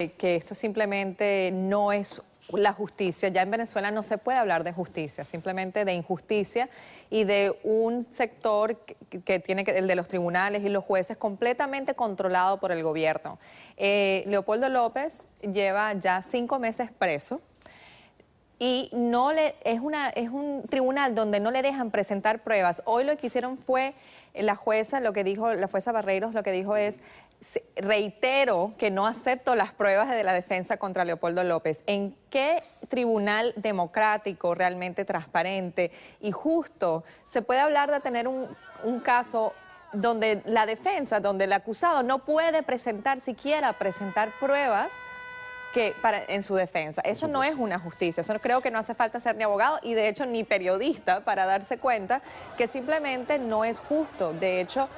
que esto simplemente no es la justicia. Ya en Venezuela no se puede hablar de justicia, simplemente de injusticia y de un sector que tiene el de los tribunales y los jueces completamente controlado por el gobierno. Leopoldo López lleva ya 5 meses preso y es un tribunal donde no le dejan presentar pruebas. Hoy lo que hicieron fue la jueza Barreiros lo que dijo es: reitero que no acepto las pruebas de la defensa contra Leopoldo López. ¿En qué tribunal democrático, realmente transparente y justo se puede hablar de tener un caso donde la defensa, donde el acusado no puede siquiera presentar pruebas en su defensa? Eso no es una justicia. Eso creo que no hace falta ser ni abogado y de hecho ni periodista para darse cuenta que simplemente no es justo. De hecho,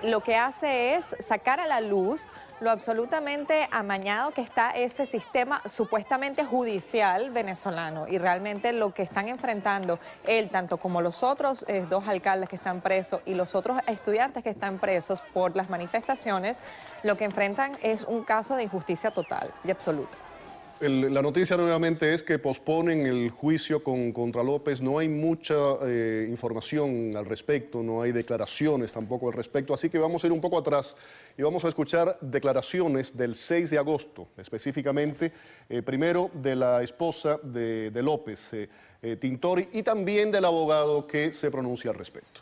lo que hace es sacar a la luz lo absolutamente amañado que está ese sistema supuestamente judicial venezolano, y realmente lo que están enfrentando él, tanto como los otros 2 alcaldes que están presos y los otros estudiantes que están presos por las manifestaciones, lo que enfrentan es un caso de injusticia total y absoluta. La noticia nuevamente es que posponen el juicio contra López. No hay mucha información al respecto, no hay declaraciones tampoco al respecto, así que vamos a ir un poco atrás y vamos a escuchar declaraciones del 6 de agosto, específicamente, primero de la esposa de López, Tintori, y también del abogado que se pronuncia al respecto.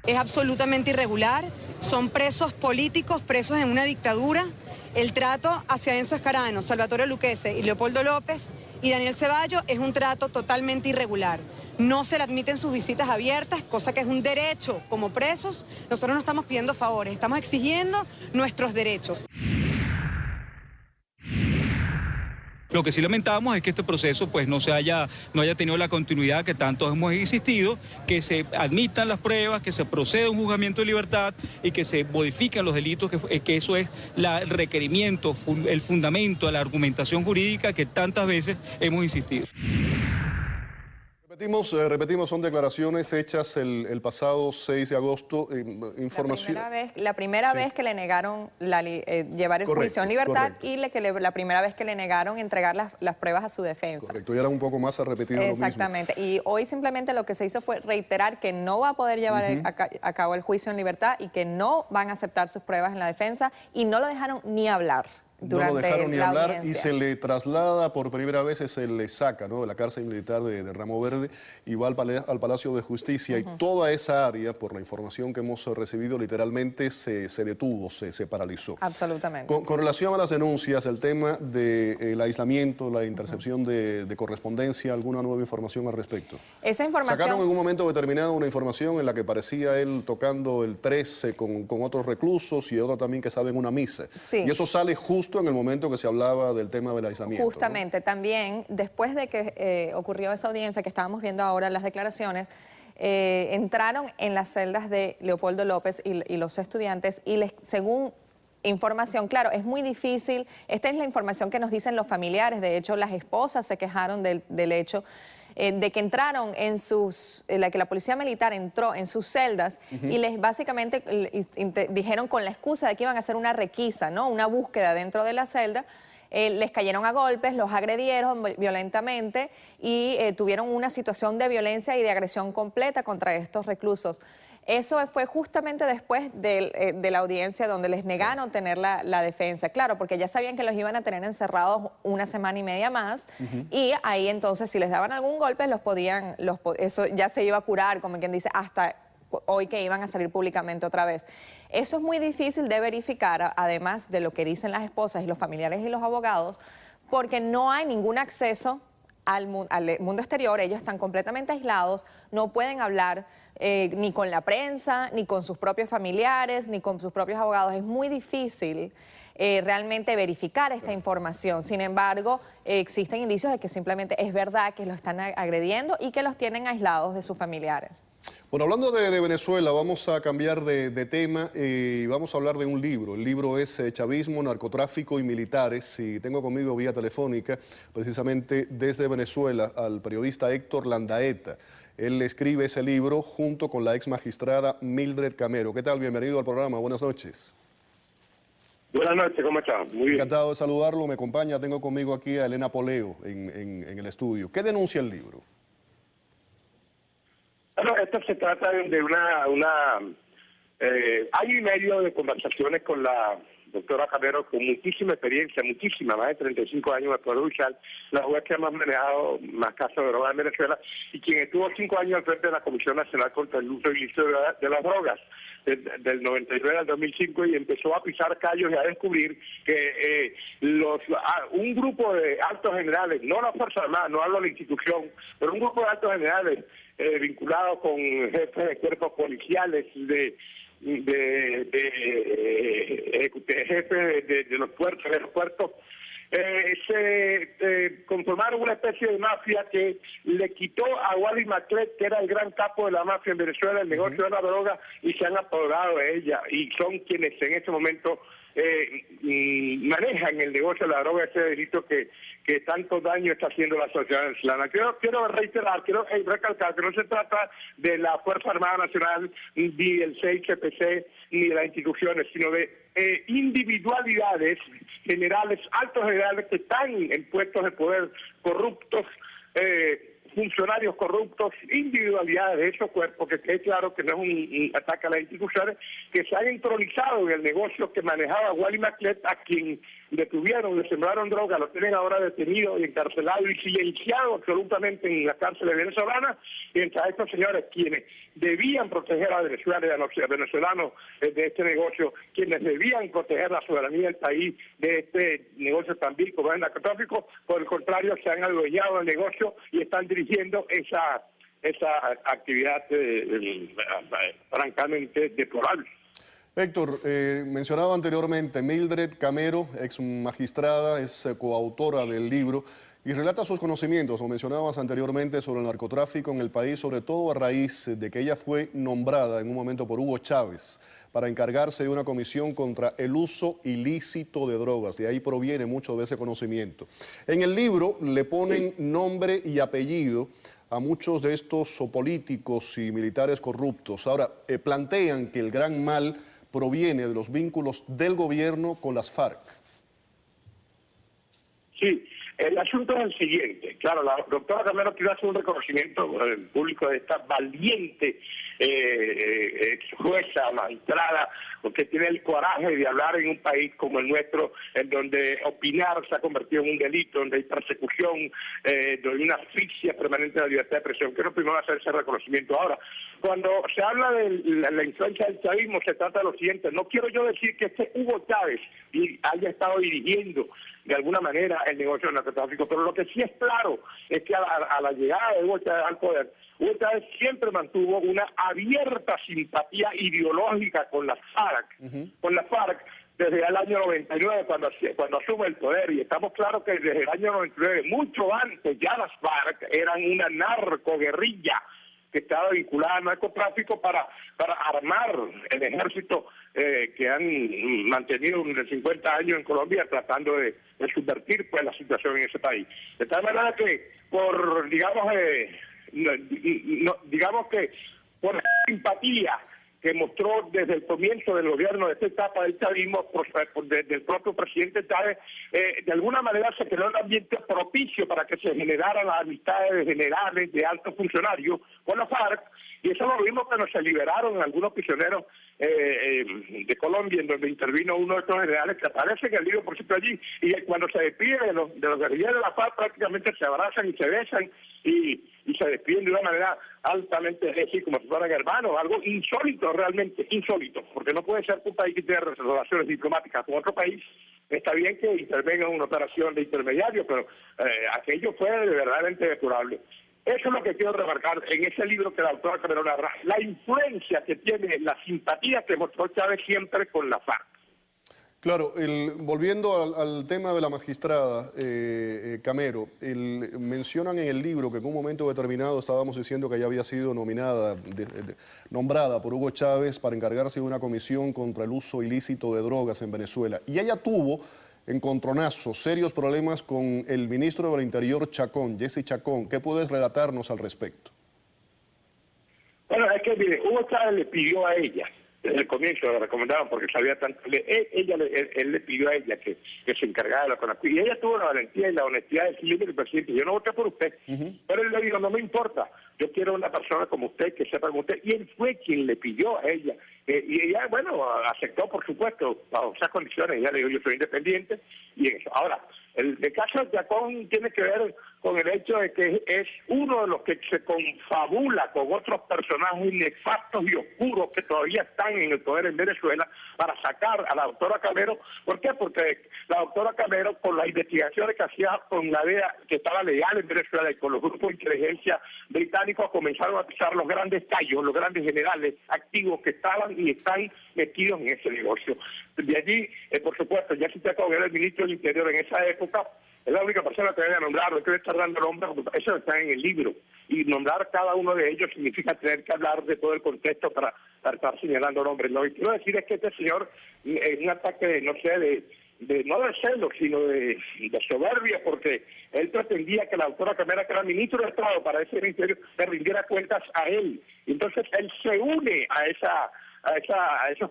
Es absolutamente irregular, son presos políticos, presos en una dictadura. El trato hacia Enzo Escarano, Salvatore Lucchese y Leopoldo López y Daniel Ceballos es un trato totalmente irregular. No se le admiten sus visitas abiertas, cosa que es un derecho como presos. Nosotros no estamos pidiendo favores, estamos exigiendo nuestros derechos. Lo que sí lamentamos es que este proceso pues no haya tenido la continuidad que tanto hemos insistido, que se admitan las pruebas, que se proceda a un juzgamiento de libertad y que se modifiquen los delitos, que eso es el requerimiento, el fundamento de la argumentación jurídica que tantas veces hemos insistido. Repetimos, son declaraciones hechas el pasado 6 de agosto, información. La primera vez que le negaron llevar el juicio en libertad, y la primera vez que le negaron entregar las pruebas a su defensa. Correcto, y era un poco más a repetir lo mismo. Exactamente, y hoy simplemente lo que se hizo fue reiterar que no va a poder llevar a cabo el juicio en libertad y que no van a aceptar sus pruebas en la defensa, y no lo dejaron ni hablar. No lo dejaron ni hablar y se le traslada por primera vez, se le saca, ¿no?, de la cárcel militar de Ramo Verde y va al Palacio de Justicia, y toda esa área, por la información que hemos recibido, literalmente se detuvo, se paralizó. Absolutamente. Con relación a las denuncias, el tema del aislamiento, la intercepción de correspondencia, ¿alguna nueva información al respecto? Esa información... Sacaron en un momento determinado una información en la que parecía él tocando el 13 con otros reclusos y otra también que estaba en una misa. Sí. Y eso sale justo en el momento que se hablaba del tema del aislamiento. Justamente, ¿no? También después de que ocurrió esa audiencia que estábamos viendo ahora, las declaraciones, entraron en las celdas de Leopoldo López y los estudiantes y según información, claro, es muy difícil, esta es la información que nos dicen los familiares, de hecho las esposas se quejaron del hecho, de que entraron que la policía militar entró en sus celdas y les básicamente dijeron, con la excusa de que iban a hacer una requisa, ¿no?, una búsqueda dentro de la celda, les cayeron a golpes, los agredieron violentamente y tuvieron una situación de violencia y de agresión completa contra estos reclusos. Eso fue justamente después de la audiencia donde les negaron tener la defensa. Claro, porque ya sabían que los iban a tener encerrados 1 semana y media más, y ahí entonces si les daban algún golpe eso ya se iba a curar, como quien dice, hasta hoy que iban a salir públicamente otra vez. Eso es muy difícil de verificar, además de lo que dicen las esposas y los familiares y los abogados, porque no hay ningún acceso al mundo exterior. Ellos están completamente aislados, no pueden hablar ni con la prensa, ni con sus propios familiares, ni con sus propios abogados. Es muy difícil realmente verificar esta información. Sin embargo, existen indicios de que simplemente es verdad que los están agrediendo y que los tienen aislados de sus familiares. Bueno, hablando de Venezuela, vamos a cambiar de tema y vamos a hablar de un libro. El libro es Chavismo, Narcotráfico y Militares, y tengo conmigo vía telefónica, precisamente desde Venezuela, al periodista Héctor Landaeta. Él escribe ese libro junto con la ex magistrada Mildred Camero. ¿Qué tal? Bienvenido al programa. Buenas noches. Buenas noches, ¿cómo están? Muy bien. Encantado de saludarlo, me acompaña, tengo conmigo aquí a Elena Poleo en el estudio. ¿Qué denuncia el libro? Bueno, esto se trata de año y medio de conversaciones con la doctora Camero, con muchísima experiencia, muchísima, más de 35 años de Poder Judicial, la juez que ha manejado más casos de drogas en Venezuela y quien estuvo 5 años al frente de la Comisión Nacional contra el Uso Ilícito de las Drogas, del 99 al 2005, y empezó a pisar callos y a descubrir que un grupo de altos generales, no la Fuerza Armada, no hablo de la institución, pero un grupo de altos generales vinculados con jefes de cuerpos policiales, de jefes de los puertos, se conformaron una especie de mafia que le quitó a Wally Maclet, que era el gran capo de la mafia en Venezuela, el negocio de la droga, y se han apoderado de ella, y son quienes en este momento manejan el negocio de la droga, ese delito que tanto daño está haciendo a la sociedad venezolana. Quiero reiterar, quiero recalcar que no se trata de la Fuerza Armada Nacional, ni del 6CPC, ni de las instituciones, sino de individualidades generales, altos generales que están en puestos de poder, corruptos, funcionarios corruptos, individualidades de esos cuerpos, que quede claro que no es un ataque a las instituciones, que se han entronizado en el negocio que manejaba Wally Maclet, a quien detuvieron, le sembraron droga, lo tienen ahora detenido y encarcelado y silenciado absolutamente en las cárceles venezolanas, y entre estos señores quienes debían proteger a Venezuela y a los venezolanos de este negocio, quienes debían proteger la soberanía del país de este negocio tan vil como es el narcotráfico, por el contrario se han adueñado del negocio y están dirigiendo esa actividad francamente deplorable. Héctor, mencionaba anteriormente, Mildred Camero, ex magistrada, es coautora del libro y relata sus conocimientos, o mencionabas anteriormente, sobre el narcotráfico en el país, sobre todo a raíz de que ella fue nombrada en un momento por Hugo Chávez para encargarse de una comisión contra el uso ilícito de drogas. De ahí proviene mucho de ese conocimiento. En el libro le ponen nombre y apellido a muchos de estos políticos y militares corruptos. Ahora, plantean que el gran mal proviene de los vínculos del gobierno con las FARC. Sí, el asunto es el siguiente. Claro, la doctora Camero quiere hacer un reconocimiento público de esta valiente jueza, magistrada, porque tiene el coraje de hablar en un país como el nuestro, en donde opinar se ha convertido en un delito, donde hay persecución, donde hay una asfixia permanente de la libertad de expresión. Quiero primero hacer ese reconocimiento. Ahora, cuando se habla de la influencia del chavismo, se trata de lo siguiente. No quiero yo decir que Hugo Chávez haya estado dirigiendo de alguna manera el negocio del narcotráfico, pero lo que sí es claro es que a la llegada de Hugo Chávez al poder, Hugo Chávez siempre mantuvo una abierta simpatía ideológica con las FARC, desde el año 99 cuando asume el poder, y estamos claros que desde el año 99, mucho antes, ya las FARC eran una narcoguerrilla que estaba vinculada al narcotráfico para armar el ejército que han mantenido durante 50 años en Colombia, tratando de subvertir pues la situación en ese país. De tal manera que digamos que por la simpatía que mostró desde el comienzo del gobierno de esta etapa del chavismo, del propio presidente Chávez, de alguna manera se creó un ambiente propicio para que se generaran las amistades de generales, de altos funcionarios con la FARC, y eso lo vimos cuando se liberaron algunos prisioneros de Colombia, en donde intervino uno de estos generales que aparece en el libro, por cierto, allí, y cuando se despide de los guerrilleros de la FARC, prácticamente se abrazan y se besan y se despiden de una manera altamente como si fueran hermanos, algo insólito, realmente insólito, porque no puede ser que un país que tiene relaciones diplomáticas con otro país. Está bien que intervenga en una operación de intermediario, pero aquello fue verdaderamente deplorable. Eso es lo que quiero remarcar en ese libro que la autora Camero narra, la influencia que tiene, la simpatía que mostró Chávez siempre con la FARC. Claro, volviendo al tema de la magistrada Camero, mencionan en el libro que en un momento determinado estábamos diciendo que ella había sido nombrada por Hugo Chávez para encargarse de una comisión contra el uso ilícito de drogas en Venezuela. Y ella tuvo encontronazos, serios problemas con el ministro del Interior Chacón, Jesse Chacón. ¿Qué puedes relatarnos al respecto? Bueno, es que mire, Hugo Chávez le pidió a ella desde el comienzo le recomendaban porque sabía tanto. Él le pidió a ella que se encargara de la CONACYT. Y ella tuvo la valentía y la honestidad de decirle al presidente, yo no voté por usted. Pero él le dijo, no me importa, yo quiero una persona como usted, que sepa como usted. Y él fue quien le pidió a ella. Y ella, bueno, aceptó, por supuesto, bajo esas condiciones. Ella le dijo, yo soy independiente. Y eso. Ahora, el caso de Chacón tiene que ver con el hecho de que es uno de los que se confabula con otros personajes nefastos y oscuros que todavía están en el poder en Venezuela para sacar a la doctora Camero. ¿Por qué? Porque la doctora Camero, con las investigaciones que hacía con la DEA, que estaba legal en Venezuela, y con los grupos de inteligencia británicos, comenzaron a pisar los grandes callos, los grandes generales activos que estaban y están metidos en ese negocio. De allí, por supuesto, ya Jessica Chacón era el ministro del Interior en esa época, es la única persona que debe nombrar, no quiero estar dando nombres, eso está en el libro. Y nombrar cada uno de ellos significa tener que hablar de todo el contexto para estar señalando nombres. Lo que quiero decir es que este señor, en un ataque, no sé, no de celos, sino de soberbia, porque él pretendía que la doctora Camero, que era ministro de Estado para ese ministerio, le rindiera cuentas a él. Entonces él se une a esas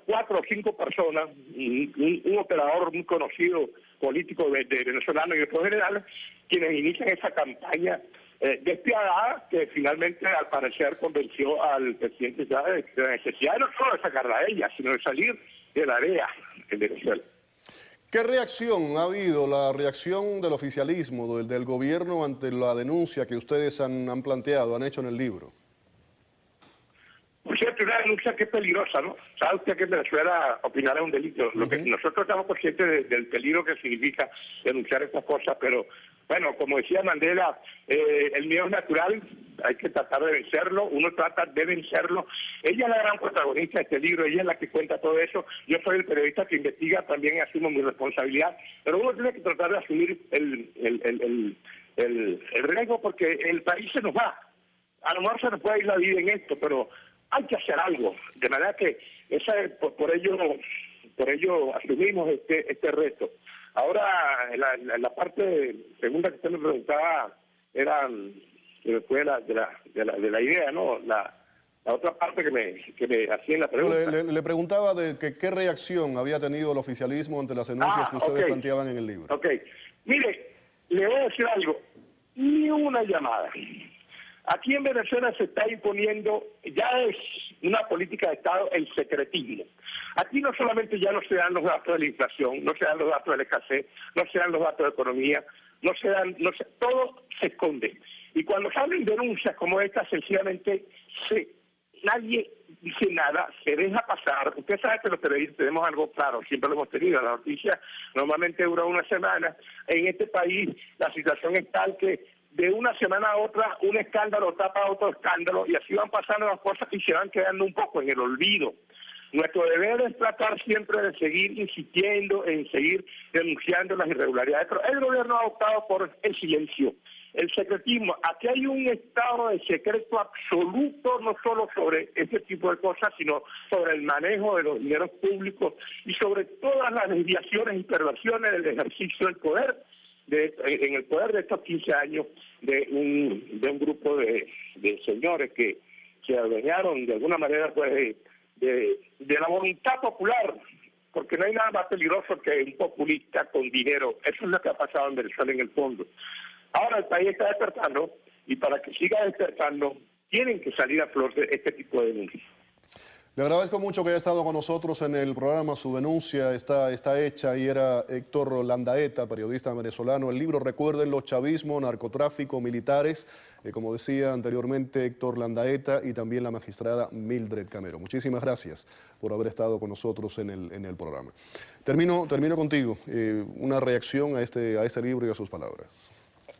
4 o 5 personas, un operador muy conocido, político de venezolano y otros generales, quienes inician esa campaña despiadada que finalmente al parecer convenció al presidente Chávez de la necesidad no solo de sacarla a ella, sino de salir de la DEA en Venezuela. ¿Qué reacción ha habido, la reacción del oficialismo, del gobierno ante la denuncia que ustedes han planteado, han hecho en el libro? Por cierto, una denuncia que es peligrosa, ¿no? Sabe usted que en Venezuela opinar es un delito. Lo que nosotros estamos conscientes del peligro que significa denunciar estas cosas, pero bueno, como decía Mandela, el miedo es natural, hay que tratar de vencerlo, uno trata de vencerlo. Ella es la gran protagonista de este libro, ella es la que cuenta todo eso. Yo soy el periodista que investiga, también asumo mi responsabilidad, pero uno tiene que tratar de asumir el riesgo porque el país se nos va. A lo mejor se nos puede ir la vida en esto, pero hay que hacer algo, de manera que por ello asumimos este reto. Ahora, la parte segunda que usted me preguntaba era después de la idea, ¿no? La otra parte que me hacía en la pregunta. Le preguntaba de qué reacción había tenido el oficialismo ante las denuncias que ustedes planteaban en el libro. Ok. Mire, le voy a decir algo. Ni una llamada. Aquí en Venezuela se está imponiendo, ya es una política de Estado, el secretismo. Aquí no solamente ya no se dan los datos de la inflación, no se dan los datos de la escasez, no se dan los datos de economía, todo se esconde. Y cuando salen denuncias como esta, sencillamente nadie dice nada, se deja pasar. Usted sabe que los periodistas tenemos algo claro, siempre lo hemos tenido. La noticia normalmente dura una semana. En este país la situación es tal que de una semana a otra un escándalo tapa otro escándalo y así van pasando las cosas y se van quedando un poco en el olvido. Nuestro deber es tratar siempre de seguir insistiendo en seguir denunciando las irregularidades, pero el gobierno ha optado por el silencio, el secretismo. Aquí hay un estado de secreto absoluto, no solo sobre este tipo de cosas, sino sobre el manejo de los dineros públicos y sobre todas las desviaciones y perversiones del ejercicio del poder, en el poder de estos 15 años de un grupo de señores que se adueñaron de alguna manera pues de la voluntad popular, porque no hay nada más peligroso que un populista con dinero. Eso es lo que ha pasado en Venezuela en el fondo. Ahora el país está despertando y para que siga despertando tienen que salir a flor de este tipo de denuncias. Le agradezco mucho que haya estado con nosotros en el programa. Su denuncia está hecha y era Héctor Landaeta, periodista venezolano. El libro, recuérdenlo, Chavismo, Narcotráfico, Militares. Como decía anteriormente, Héctor Landaeta y también la magistrada Mildred Camero. Muchísimas gracias por haber estado con nosotros en el programa. Termino contigo. Una reacción a este libro y a sus palabras.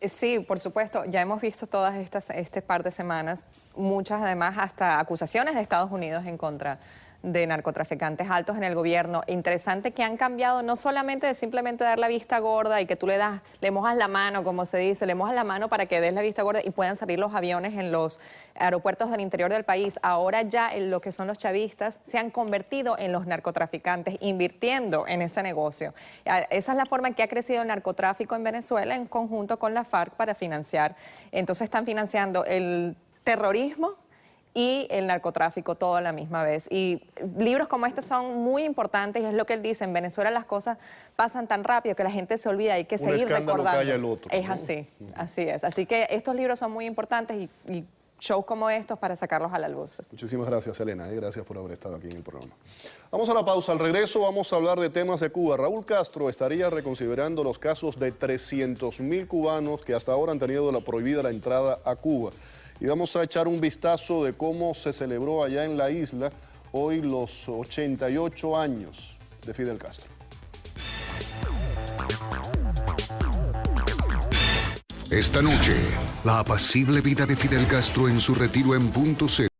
Sí, por supuesto. Ya hemos visto todas este par de semanas, muchas además hasta acusaciones de Estados Unidos en contra de narcotraficantes altos en el gobierno. Interesante que han cambiado no solamente de simplemente dar la vista gorda y que tú le mojas la mano, como se dice, le mojas la mano para que des la vista gorda y puedan salir los aviones en los aeropuertos del interior del país. Ahora ya lo que son los chavistas se han convertido en los narcotraficantes, invirtiendo en ese negocio. Esa es la forma en que ha crecido el narcotráfico en Venezuela en conjunto con la FARC para financiar. Entonces están financiando el terrorismo y el narcotráfico todo a la misma vez. Y libros como estos son muy importantes y es lo que él dice, en Venezuela las cosas pasan tan rápido que la gente se olvida, hay que seguir recordando. Calla el otro, es ¿no? así, así es. Así que estos libros son muy importantes y shows como estos para sacarlos a la luz. Muchísimas gracias, Elena, gracias por haber estado aquí en el programa. Vamos a la pausa, al regreso vamos a hablar de temas de Cuba. Raúl Castro estaría reconsiderando los casos de 300.000 cubanos que hasta ahora han tenido prohibida la entrada a Cuba. Y vamos a echar un vistazo de cómo se celebró allá en la isla hoy los 88 años de Fidel Castro. Esta noche, la apacible vida de Fidel Castro en su retiro en punto cero.